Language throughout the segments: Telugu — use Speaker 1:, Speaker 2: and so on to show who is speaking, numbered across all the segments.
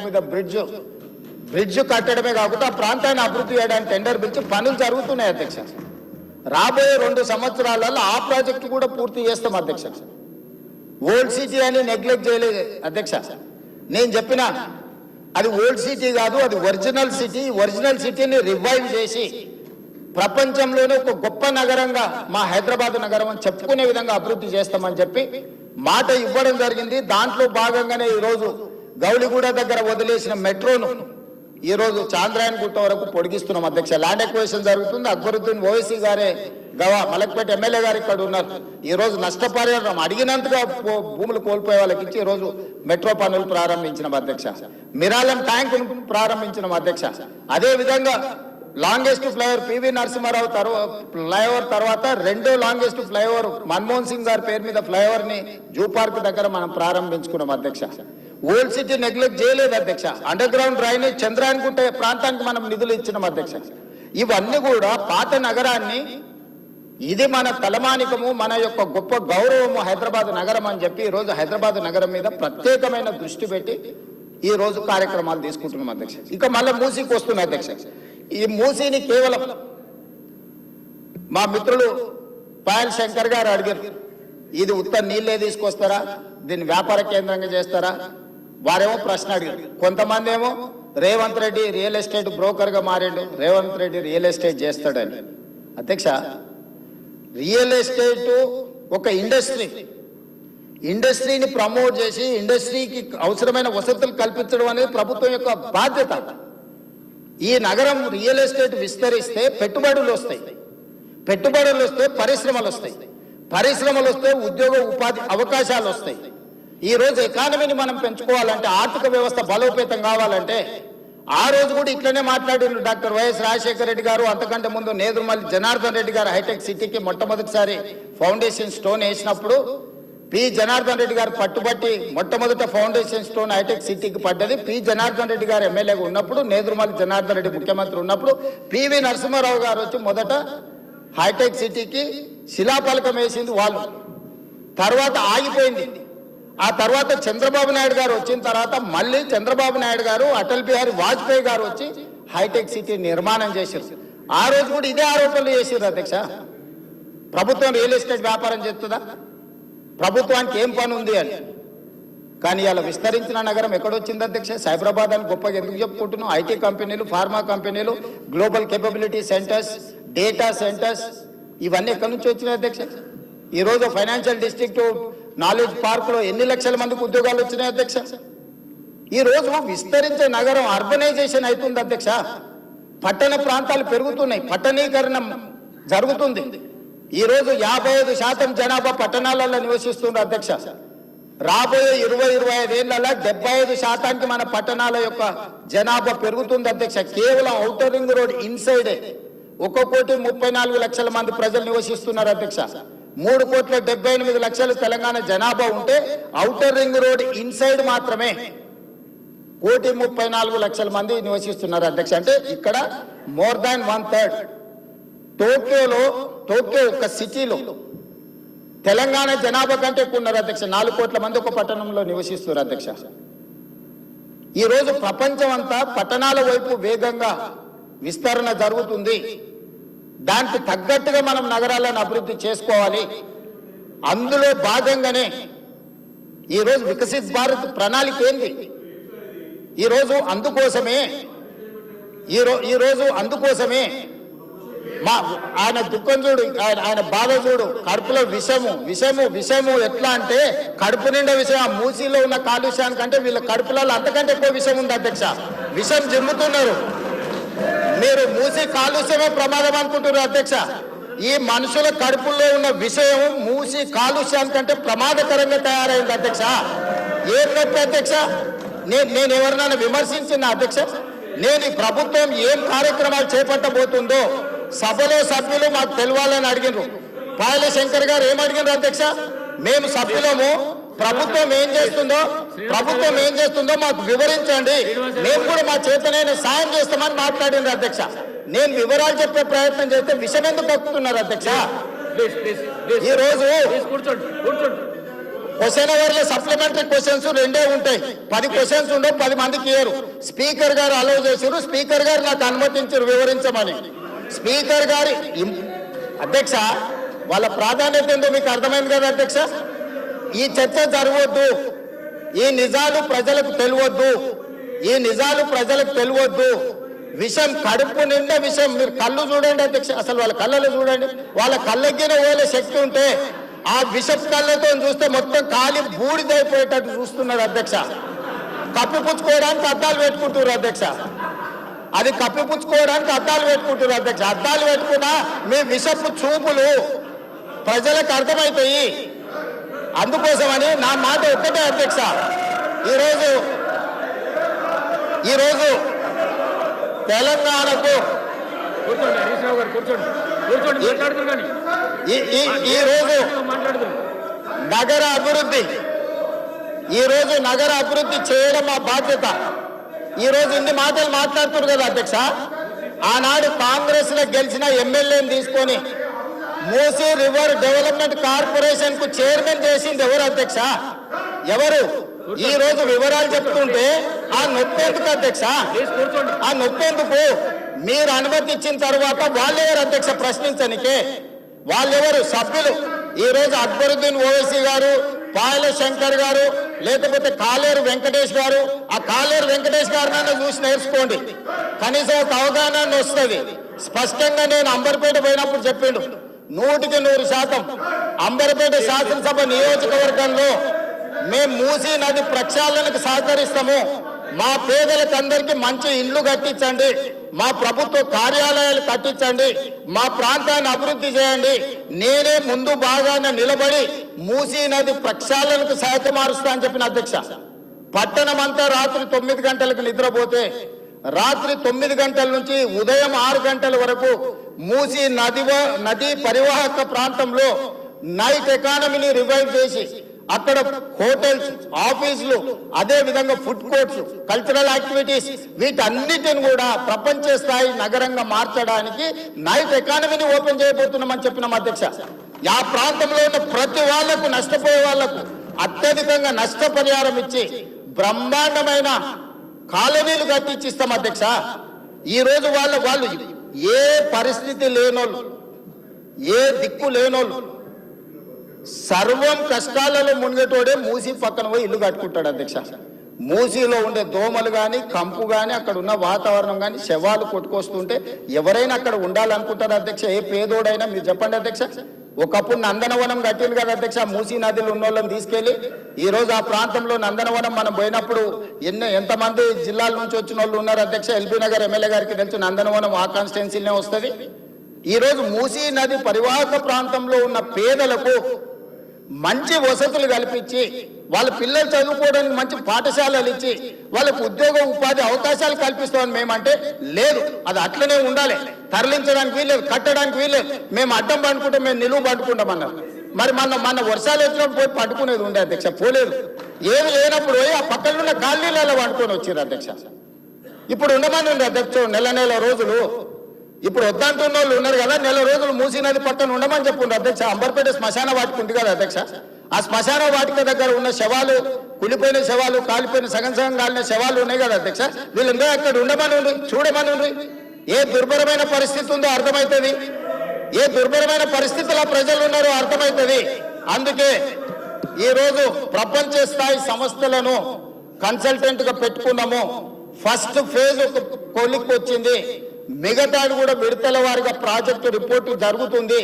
Speaker 1: మీద బ్రిడ్జ్ కట్టడమే కాకుండా ఆ ప్రాంతాన్ని అభివృద్ధి చేయడానికి టెండర్ పిలిచి పనులు జరుగుతున్నాయి అధ్యక్ష. రాబోయే 2 సంవత్సరాలలో ఆ ప్రాజెక్టు కూడా పూర్తి చేస్తాం అధ్యక్ష. ఓల్డ్ సిటీ అని నెగ్లెక్ట్ చేయలేదు అధ్యక్ష. నేను చెప్పిన అది ఓల్డ్ సిటీ కాదు, అది ఒరిజినల్ సిటీ. ఒరిజినల్ సిటీని రివైవ్ చేసి ప్రపంచంలోనే ఒక గొప్ప నగరంగా మా హైదరాబాద్ నగరం అని చెప్పుకునే విధంగా అభివృద్ధి చేస్తామని చెప్పి మాట ఇవ్వడం జరిగింది. దాంట్లో భాగంగానే ఈరోజు గౌలిగూడ దగ్గర వదిలేసిన మెట్రోను ఈరోజు చాంద్రాయన్ గుట్ట వరకు పొడిగిస్తున్నాం అధ్యక్ష. ల్యాండ్ ఎక్వేషన్ జరుగుతుంది. అక్బరుద్దీన్ ఓవైసీ గారే మలక్పేట ఎమ్మెల్యే గారు ఇక్కడ ఉన్నారు. ఈరోజు నష్టపరిహారం అడిగినంతగా భూములు కోల్పోయే వాళ్ళకి ఇచ్చి ఈరోజు మెట్రో పనులు ప్రారంభించినాం అధ్యక్ష. మిరాలం ట్యాంక్ ప్రారంభించినాం అధ్యక్ష. అదే విధంగా longest flyover PV Narasimha Rao flyover తర్వాత 2వ లాంగెస్ట్ ఫ్లైఓవర్ మన్మోహన్ సింగ్ గారి పేరు మీద ఫ్లైఓవర్ ని జూ పార్క్ దగ్గర మనం ప్రారంభించుకున్నాం అధ్యక్ష. ఓల్డ్ సిటీ నెగ్లెక్ట్ చేయలేదు అధ్యక్ష. అండర్ గ్రౌండ్ డ్రైనేజ్ చంద్రాయన్ గుట్ట ప్రాంతానికి మనం నిధులు ఇచ్చినాం అధ్యక్ష. ఇవన్నీ కూడా పాత నగరాన్ని ఇది మన తలమానికము, మన యొక్క గొప్ప గౌరవము హైదరాబాద్ నగరం అని చెప్పి ఈరోజు హైదరాబాద్ నగరం మీద ప్రత్యేకమైన దృష్టి పెట్టి ఈ రోజు కార్యక్రమాలు తీసుకుంటున్నాం అధ్యక్ష. ఇక మళ్ళీ మూసీకి వస్తున్నాయి అధ్యక్ష. ఈ మూసీని కేవలం మా మిత్రులు పాయల్ శంకర్ గారు అడిగారు, ఇది ఉత్త నీళ్ళే తీసుకొస్తారా, దీన్ని వ్యాపార కేంద్రంగా చేస్తారా? వారేమో ప్రశ్న అడిగారు. కొంతమంది ఏమో Revanth Reddy real estate broker గా మారాడు, రేవంత్ రెడ్డి రియల్ ఎస్టేట్ చేస్తాడని. అధ్యక్ష, రియల్ ఎస్టేట్ ఒక ఇండస్ట్రీని ప్రమోట్ చేసి ఇండస్ట్రీకి అవసరమైన వసతులు కల్పించడం అనేది ప్రభుత్వం యొక్క బాధ్యత. ఈ నగరం రియల్ ఎస్టేట్ విస్తరిస్తే పెట్టుబడులు వస్తాయి, పరిశ్రమలు వస్తే ఉద్యోగ ఉపాధి అవకాశాలు వస్తాయి. ఈ రోజు ఎకానమీని మనం పెంచుకోవాలంటే, ఆర్థిక వ్యవస్థ బలోపేతం కావాలంటే ఆ రోజు కూడా ఇట్లనే మాట్లాడిన డాక్టర్ వైఎస్ రాజశేఖర రెడ్డి గారు. అంతకంటే ముందు నేదురుమల్లి జనార్దన్ రెడ్డి గారు హైటెక్ సిటీకి మొట్టమొదటిసారి ఫౌండేషన్ స్టోన్ వేసినప్పుడు పి జనార్దన్ రెడ్డి గారు పట్టుబట్టి మొట్టమొదట ఫౌండేషన్ స్టోన్ హైటెక్ సిటీకి పడ్డది. పి జనార్దన్ రెడ్డి గారు ఎమ్మెల్యేగా ఉన్నప్పుడు, నేదురుమల్లి జనార్దన్ రెడ్డి ముఖ్యమంత్రి ఉన్నప్పుడు పివి నరసింహారావు గారు వచ్చి మొదట హైటెక్ సిటీకి శిలాఫలకం వేసింది వాళ్ళు. తర్వాత ఆగిపోయింది. ఆ తర్వాత చంద్రబాబు నాయుడు గారు వచ్చిన తర్వాత మళ్ళీ చంద్రబాబు నాయుడు గారు, అటల్ బిహారీ వాజ్పేయి గారు వచ్చి హైటెక్ సిటీ నిర్మాణం చేశారు. ఆ రోజు కూడా ఇదే ఆరోపణలు చేశారు అధ్యక్ష. ప్రభుత్వం రియల్ ఎస్టేట్ వ్యాపారం చేస్తుందా, ప్రభుత్వానికి ఏం పని ఉంది అని. కానీ ఇలా విస్తరించిన నగరం ఎక్కడొచ్చింది అధ్యక్ష? సైబరాబాద్ అని గొప్పగా ఎందుకు చెప్పుకుంటున్నాం? ఐటీ కంపెనీలు, ఫార్మా కంపెనీలు, global capability centres, data centres ఇవన్నీ ఎక్కడి నుంచి వచ్చినాయి అధ్యక్ష? ఈరోజు ఫైనాన్షియల్ డిస్ట్రిక్ట్ నాలెడ్జ్ పార్క్ లో ఎన్ని లక్షల మందికి ఉద్యోగాలు వచ్చినాయి అధ్యక్ష? ఈ రోజు విస్తరించే నగరం అర్బనైజేషన్ అవుతుంది అధ్యక్ష. పట్టణ ప్రాంతాలు పెరుగుతున్నాయి, పట్టణీకరణ జరుగుతుంది. ఈ రోజు 55% జనాభా పట్టణాలలో నివసిస్తున్నారు అధ్యక్ష. రాబోయే 20-25 ఏళ్లలో 75% మన పట్టణాల యొక్క జనాభా పెరుగుతుంది అధ్యక్ష. కేవలం ఔటర్ రింగ్ రోడ్ ఇన్సైడే 1,34,00,000 మంది ప్రజలు నివసిస్తున్నారు అధ్యక్ష. 3,78,00,000 తెలంగాణ జనాభా ఉంటే ఔటర్ రింగ్ రోడ్ ఇన్సైడ్ మాత్రమే 1,34,00,000 మంది నివసిస్తున్నారు అధ్యక్ష. అంటే ఇక్కడ మోర్ దాన్ 1/3. టోక్యో ఒక సిటీలో తెలంగాణ జనాభా కంటే ఎక్కువ ఉన్నారు అధ్యక్ష. 4 కోట్ల మంది ఒక పట్టణంలో నివసిస్తున్నారు అధ్యక్ష. ఈ రోజు ప్రపంచం అంతా పట్టణాల వైపు వేగంగా విస్తరణ జరుగుతుంది. దానికి తగ్గట్టుగా మనం నగరాలను అభివృద్ధి చేసుకోవాలి. అందులో భాగంగానే ఈరోజు వికసిత్ భారత్ ప్రణాళిక ఏంది? ఈరోజు అందుకోసమే ఆయన దుఃఖం చూడు, ఆయన బాధ చూడు. కడుపులో విషము ఎట్లా అంటే కడుపు నిండా విషయం. ఆ మూసీలో ఉన్న కాలుష్యానికంటే వీళ్ళ కడుపులలో అంతకంటే ఎక్కువ విషయం ఉంది అధ్యక్ష. విషం జిమ్ముతున్నారు. మీరు మూసీ కాలుష్యమే ప్రమాదం అనుకుంటున్నారు అధ్యక్ష. ఈ మనుషుల కడుపుల్లో ఉన్న విషయం మూసీ కాలుష్యానికంటే ప్రమాదకరంగా తయారైంది అధ్యక్ష. ఏం నొప్పి అధ్యక్ష? నేను ఎవరినైనా విమర్శించిన అధ్యక్ష? నేను ఈ ప్రభుత్వం ఏం కార్యక్రమాలు చేపట్టబోతుందో సభలో సభ్యులు మాకు తెలవాలని అడిగినారు. పాయల శంకర్ గారు ఏం అడిగినారు అధ్యక్ష? మేము సభ్యులము, ప్రభుత్వం ఏం చేస్తుందో మాకు వివరించండి, మేము కూడా మా చేతనైన సాయం చేస్తామని మాట్లాడింది అధ్యక్ష. నేను వివరాలు చెప్పే ప్రయత్నం చేస్తే విషయం ఎందుకు కక్కుతున్నారు అధ్యక్ష? ఈ రోజు క్వశ్చన్ అవర్లో సప్లిమెంటరీ క్వశ్చన్స్ 2 ఉంటాయి. 10 క్వశ్చన్స్ ఉండవు, 10 మందికి ఇయ్యరు. స్పీకర్ గారు అలౌ చేశారు, స్పీకర్ గారు నాకు అనుమతించారు వివరించమని. స్పీకర్ గారి అధ్యక్ష వాళ్ళ ప్రాధాన్యత ఏందో మీకు అర్థమైంది కదా అధ్యక్ష. ఈ చర్చ జరగవద్దు, ఈ నిజాలు ప్రజలకు తెలియవద్దు, ఈ నిజాలు ప్రజలకు తెలియవద్దు. విషయం కడుపు నిండా విషయం. మీరు కళ్ళు చూడండి అధ్యక్ష, అసలు వాళ్ళ కళ్ళలో చూడండి. వాళ్ళ కళ్ళెక్కిన ఓలే శక్తి ఉంటే ఆ విషపు కళ్ళతో చూస్తే మొత్తం కాలి బూడిదైపోయేటట్టు చూస్తున్నారు అధ్యక్ష. కప్పిపుచ్చుకోవడానికి అద్దాలు పెట్టుకుంటున్నారు అధ్యక్ష. అది కప్పిపుచ్చుకోవడానికి అద్దాలు పెట్టుకుంటున్నారు అధ్యక్ష. అద్దాలు పెట్టుకున్నా మీ విషపు చూపులు ప్రజలకు అర్థమవుతాయి. అందుకోసమని నా మాట ఒక్కటే అధ్యక్ష, ఈరోజు తెలంగాణకు ఈరోజు నగర అభివృద్ధి చేయడం మా బాధ్యత. ఈరోజు ఇన్ని మాటలు మాట్లాడుతున్నారు కదా అధ్యక్ష. ఆనాడు కాంగ్రెస్ లో గెలిచిన ఎమ్మెల్యేని తీసుకొని మూసీ రివర్ డెవలప్మెంట్ కార్పొరేషన్ కు చైర్మన్ చేసింది ఎవరు అధ్యక్ష? ఎవరు? ఈ రోజు వివరాలు చెప్తుంటే ఆ నొప్పేందుకు అధ్యక్ష? ఆ నొప్పేందుకు? మీరు అనుమతి ఇచ్చిన తర్వాత వాళ్ళెవరు అధ్యక్ష ప్రశ్నించనికే? వాళ్ళెవరు సభ్యులు? ఈ రోజు అక్బరుద్దీన్ ఓవైసీ గారు, పాయల శంకర్ గారు, లేకపోతే కాలేరు వెంకటేష్ గారు. ఆ కాలేరు వెంకటేష్ గారినైనా చూసి నేర్చుకోండి, కనీసం ఒక అవగాహన వస్తుంది. స్పష్టంగా నేను అంబర్పేట పోయినప్పుడు చెప్పిండు, 100% అంబర్పేట శాసనసభ నియోజకవర్గంలో మేము మూసీ నది ప్రక్షాళనకు సహకరిస్తాము. మా పేదలకు అందరికీ మంచి ఇళ్లు కట్టించండి, మా ప్రభుత్వ కార్యాలయాలు కట్టించండి, మా ప్రాంతాన్ని అభివృద్ధి చేయండి. నేనే ముందు భాగాన నిలబడి మూసీ నది ప్రక్షాళనకు సహకరిస్తా అని చెప్పిన అధ్యక్ష. పట్టణం అంతా రాత్రి 9 గంటలకు నిద్రపోతే రాత్రి 9 గంటల నుంచి ఉదయం 6 గంటల వరకు మూసీ నది పరివాహక ప్రాంతంలో నైట్ ఎకానమీని రివైవ్ చేసి అక్కడ హోటల్స్, ఆఫీసులు, అదే విధంగా ఫుడ్ కోర్ట్స్, కల్చరల్ యాక్టివిటీస్ వీటన్నిటిని కూడా ప్రపంచ స్థాయి నగరంగా మార్చడానికి నైట్ ఎకానమీని ఓపెన్ చేయబోతున్నామని చెప్పినాం అధ్యక్ష. ఆ ప్రాంతంలో ఉన్న ప్రతి వాళ్లకు, నష్టపోయే వాళ్లకు అత్యధికంగా నష్టపరిహారం ఇచ్చి బ్రహ్మాండమైన కాలనీలు కట్టించిస్తాం అధ్యక్ష. ఈ రోజు వాళ్ళు ఏ పరిస్థితి లేనోళ్ళు, ఏ దిక్కు లేనోళ్ళు, సర్వం కష్టాలలో మునిగేటోడే మూసీ పక్కన పోయి ఇల్లు కట్టుకుంటాడు అధ్యక్ష. మూసీలో ఉండే దోమలు కానీ, కంపు కానీ, అక్కడ ఉన్న వాతావరణం కానీ, శవాలు కొట్టుకొస్తుంటే ఎవరైనా అక్కడ ఉండాలనుకుంటారు అధ్యక్ష. ఏ పేదోడైనా మీరు చెప్పండి అధ్యక్ష. ఒకప్పుడు నందనవనం కట్టింది కదా అధ్యక్ష, మూసీ నదిలో ఉన్న వాళ్ళని తీసుకెళ్లి. ఈ రోజు ఆ ప్రాంతంలో నందనవనం మనం పోయినప్పుడు ఎంతమంది జిల్లాల నుంచి వచ్చిన వాళ్ళు ఉన్నారు అధ్యక్ష. ఎల్బీ నగర్ ఎమ్మెల్యే గారికి తెలుసు, నందనవనం ఆ కాన్స్టిట్యున్సీలోనే వస్తుంది. ఈ రోజు మూసీ నది పరివాహక ప్రాంతంలో ఉన్న పేదలకు మంచి వసతులు కల్పించి, వాళ్ళ పిల్లలు చదువుకోవడానికి మంచి పాఠశాలలు ఇచ్చి, వాళ్ళకు ఉద్యోగ ఉపాధి అవకాశాలు కల్పిస్తామని మేమంటే లేదు. అది అట్లనే ఉండాలి, తరలించడానికి వీల్లేదు, కట్టడానికి వీల్లేదు. మేము అడ్డం పండుకుంటాం, మేము నిలువు పండుకుంటామన్నారు. మరి మన వర్షాలు వచ్చినప్పుడు పోయి పట్టుకునేది ఉండే అధ్యక్ష, పోలేదు. ఏమి లేనప్పుడు పోయి ఆ పక్కన ఉన్న కాలనీలలో పండుకొని వచ్చారు అధ్యక్ష. ఇప్పుడు ఉండమని ఉంది అధ్యక్ష నెల రోజులు. ఇప్పుడు వద్దంటున్న వాళ్ళు ఉన్నారు కదా, నెల రోజులు మూసీ నది పక్కన ఉండమని చెప్పుండ్రు అధ్యక్ష. అంబర్పేట శ్మశాన వాటిక ఉంది కదా అధ్యక్ష, ఆ శ్మశాన వాటిక దగ్గర ఉన్న శవాలు, కులిపోయిన శవాలు, కాలిపోయిన సగం కాలిన శవాలు ఉన్నాయి కదా అధ్యక్ష. వీళ్ళందరూ అక్కడ ఉండమని ఉండ్రి, చూడమని ఉండ్రి. ఏ దుర్భరమైన పరిస్థితి ఉందో అర్థమవుతుంది, ఏ దుర్భరమైన పరిస్థితుల్లో ప్రజలు ఉన్నారో అర్థమవుతుంది. అందుకే ఈ రోజు ప్రపంచ స్థాయి సంస్థలను కన్సల్టెంట్ గా పెట్టుకున్నాము. ఫస్ట్ ఫేజ్ ఒక కొలిక్కి వచ్చింది, మిగతాది కూడా విడతల వారిగా ప్రాజెక్టు రిపోర్టు జరుగుతుంది.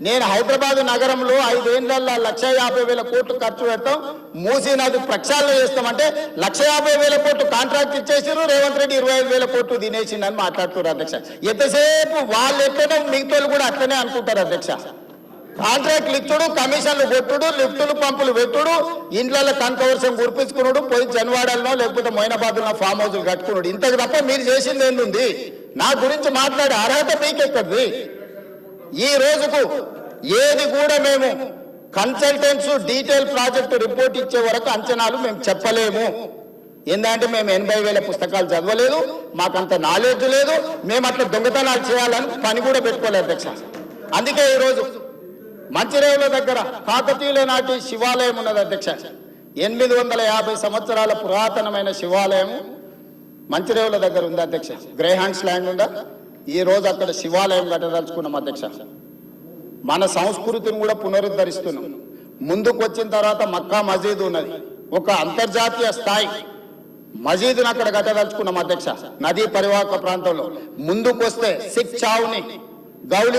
Speaker 1: నేను హైదరాబాద్ నగరంలో 5 ఏళ్లలో 150,000 కోట్లు ఖర్చు పెడతాం, మూసీ నది ప్రక్షాళన చేస్తామంటే 150,000 కోట్లు కాంట్రాక్ట్ ఇచ్చేసారు. రేవంత్ రెడ్డి 25,000 కోట్లు తినేసిండని మాట్లాడుతున్నారు అధ్యక్ష. ఎంతసేపు వాళ్ళు ఎట్లనో మిగతాలు కూడా అట్లనే అనుకుంటారు అధ్యక్ష. కాంట్రాక్ట్లు ఇచ్చుడు, కమిషన్లు కొట్టుడు, లిఫ్టులు పంపులు పెట్టుడు, ఇండ్లలో కనకవర్షం కురిపించుకున్నాడు, పోయి జన్వాడల్లో లేకపోతే మొయినాబాద్లో ఫామ్ హౌస్లు కట్టుకున్నాడు. ఇంతకు తప్ప మీరు చేసింది ఏంది? నా గురించి మాట్లాడే అర్హత మీకెక్కది? ఈ రోజుకు ఏది కూడా మేము కన్సల్టెంట్స్ డీటెయిల్ ప్రాజెక్టు రిపోర్ట్ ఇచ్చే వరకు అంచనాలు మేము చెప్పలేము. ఏంటంటే మేము 80,000 పుస్తకాలు చదవలేదు, మాకంత నాలెడ్జ్ లేదు, మేము అట్లా దొంగతనాలు చేయాలని పని కూడా పెట్టుకోలేదు అధ్యక్ష. అందుకే ఈరోజు మంచిరేవుల దగ్గర కాకతీయుల నాటి శివాలయం ఉన్నది అధ్యక్ష. 850 సంవత్సరాల పురాతనమైన శివాలయం మంచిరేవుల దగ్గర ఉంది అధ్యక్ష. గ్రేహాండ్స్ ల్యాండ్ ఉందా, ఈ రోజు అక్కడ శివాలయం కట్టదలుచుకున్నాం అధ్యక్ష. మన సంస్కృతిని కూడా పునరుద్ధరిస్తున్నాం. ముందుకు వచ్చిన తర్వాత మక్కా మసీదు ఉన్నది, ఒక అంతర్జాతీయ స్థాయి మసీదును అక్కడ కట్టదలుచుకున్నాం అధ్యక్ష. నదీ పరివాహక ప్రాంతంలో ముందుకు వస్తే సిక్ చావుని గౌలి